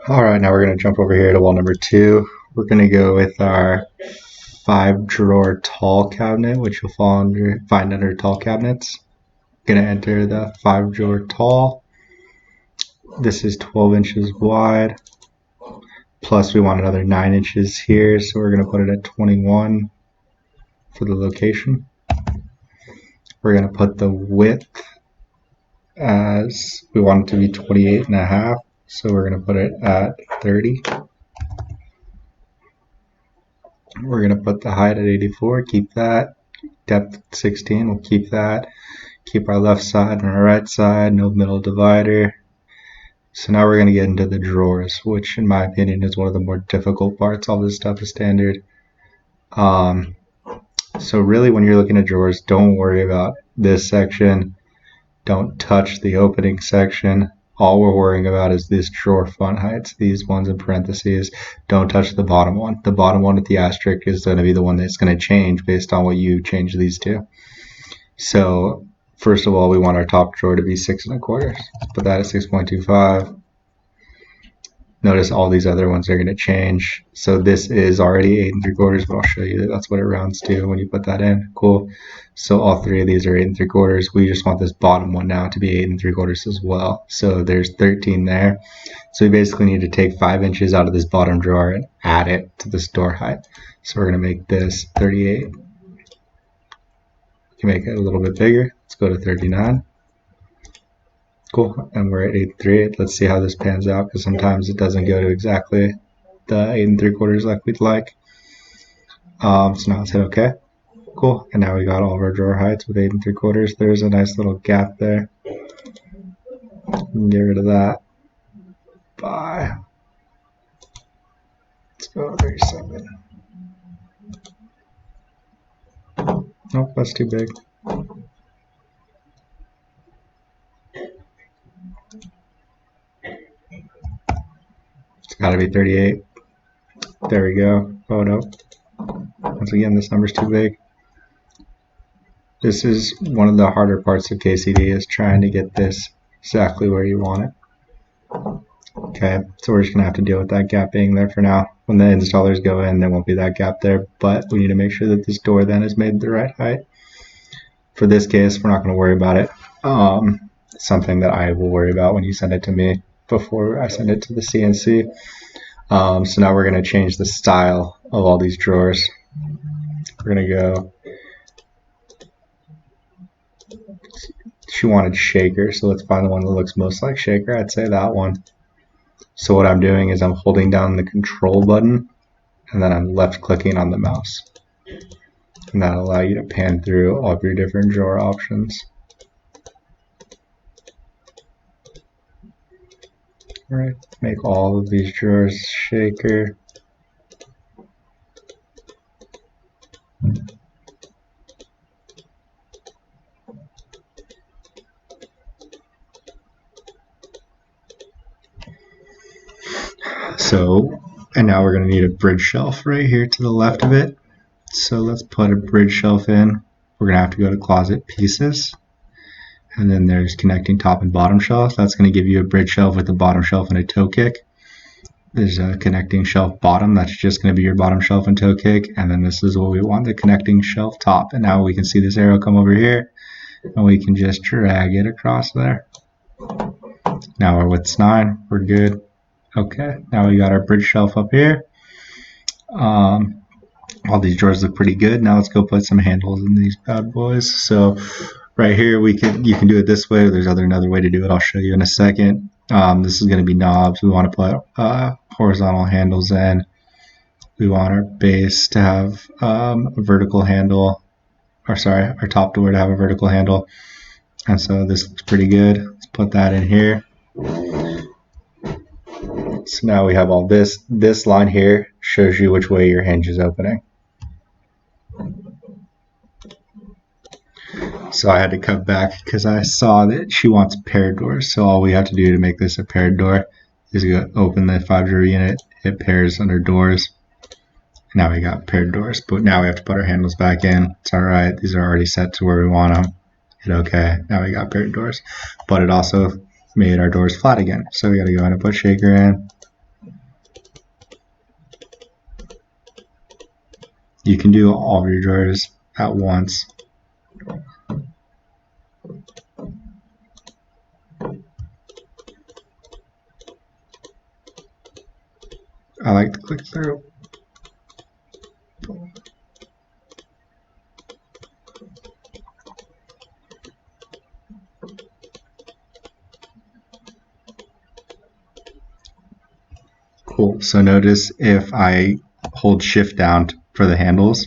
Alright, now we're going to jump over here to wall number 2. We're going to go with our 5-drawer tall cabinet, which you'll find under tall cabinets. Going to enter the 5-drawer tall. This is 12 inches wide. Plus we want another 9 inches here, so we're going to put it at 21 for the location. We're going to put the width as we want it to be 28.5, so we're going to put it at 30. We're going to put the height at 84, keep that. Depth 16, we'll keep that. Keep our left side and our right side, no middle divider. So now we're going to get into the drawers, which in my opinion is one of the more difficult parts. All this stuff is standard. So really when you're looking at drawers, don't worry about this section. Don't touch the opening section. All we're worrying about is this drawer front heights, these ones in parentheses. Don't touch the bottom one. The bottom one with the asterisk is going to be the one that's going to change based on what you change these to. So first of all, we want our top drawer to be 6 1/4. Let's put that at 6.25. Notice all these other ones are going to change. So this is already 8 3/4, but I'll show you that that's what it rounds to when you put that in. Cool. So all three of these are 8 3/4. We just want this bottom one now to be 8 3/4 as well. So there's 13 there. So we basically need to take 5 inches out of this bottom drawer and add it to this door height. So we're going to make this 38. We can make it a little bit bigger. Let's go to 39. Cool, and we're at 8 3/8. Let's see how this pans out, because sometimes it doesn't go to exactly the 8 3/4 like we'd like. So now let's hit OK. Cool, and now we got all of our drawer heights with 8 3/4. There's a nice little gap there. Get rid of that. Bye. Let's go to 37. Nope, that's too big. It's got to be 38. There we go. Oh no. Once again, this number's too big. This is one of the harder parts of KCD, is trying to get this exactly where you want it. Okay, so we're just going to have to deal with that gap being there for now. When the installers go in, there won't be that gap there, but we need to make sure that this door then is made the right height. For this case, we're not going to worry about it. Something that I will worry about when you send it to me before I send it to the CNC. So now we're going to change the style of all these drawers. We're going to go, she wanted shaker, so let's find the one that looks most like shaker. I'd say that one. So what I'm doing is I'm holding down the control button and then I'm left clicking on the mouse. And that'll allow you to pan through all of your different drawer options. Alright, make all of these drawers shaker. So, and now we're going to need a bridge shelf right here to the left of it. So let's put a bridge shelf in. We're going to have to go to closet pieces. And then there's connecting top and bottom shelf. That's going to give you a bridge shelf with a bottom shelf and a toe kick. There's a connecting shelf bottom. That's just going to be your bottom shelf and toe kick. And then this is what we want, the connecting shelf top. And now we can see this arrow come over here. And we can just drag it across there. Now our width's 9. We're good. Okay, now we got our bridge shelf up here. All these drawers look pretty good. Now let's go put some handles in these bad boys. So right here, you can do it this way. There's another way to do it. I'll show you in a second. This is going to be knobs. We want to put horizontal handles in. We want our base to have a vertical handle. Or sorry, our top door to have a vertical handle. And so this looks pretty good. Let's put that in here. So now we have all this. This line here shows you which way your hinge is opening. So I had to cut back because I saw that she wants paired doors. So all we have to do to make this a paired door is go open the 5-drawer unit, hit pairs under doors. Now we got paired doors, but now we have to put our handles back in. It's alright, these are already set to where we want them. Hit OK, now we got paired doors. But it also made our doors flat again. So we got to go ahead and put shaker in. You can do all of your drawers at once. I like to click through. Cool. So notice if I hold shift down for the handles,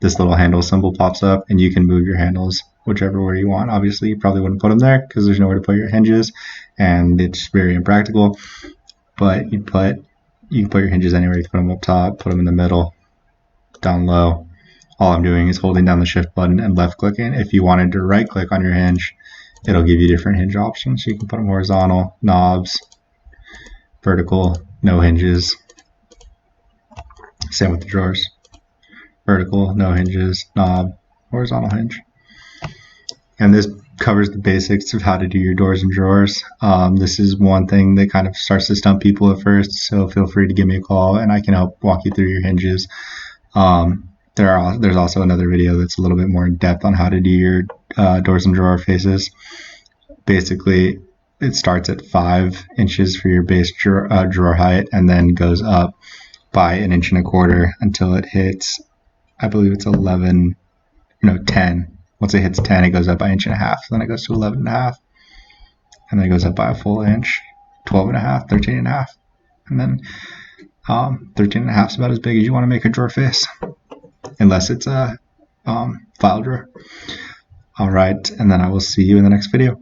this little handle symbol pops up and you can move your handles whichever way you want. Obviously, you probably wouldn't put them there because there's nowhere to put your hinges and it's very impractical. But you can put your hinges anywhere. You can put them up top, put them in the middle, down low. All I'm doing is holding down the shift button and left clicking. If you wanted to right click on your hinge, it'll give you different hinge options. You can put them horizontal, knobs, vertical, no hinges. Same with the drawers. Vertical, no hinges, knob, horizontal hinge. And this covers the basics of how to do your doors and drawers. This is one thing that kind of starts to stump people at first, so feel free to give me a call and I can help walk you through your hinges. There's also another video that's a little bit more in depth on how to do your doors and drawer faces. Basically, it starts at 5 inches for your base drawer height and then goes up by 1.25 inches until it hits, I believe it's 10. Once it hits 10, it goes up by 1.5 inches. Then it goes to 11.5, and then it goes up by a full inch, 12.5, 13.5, and then 13.5 is about as big as you want to make a drawer face, unless it's a file drawer. All right, and then I will see you in the next video.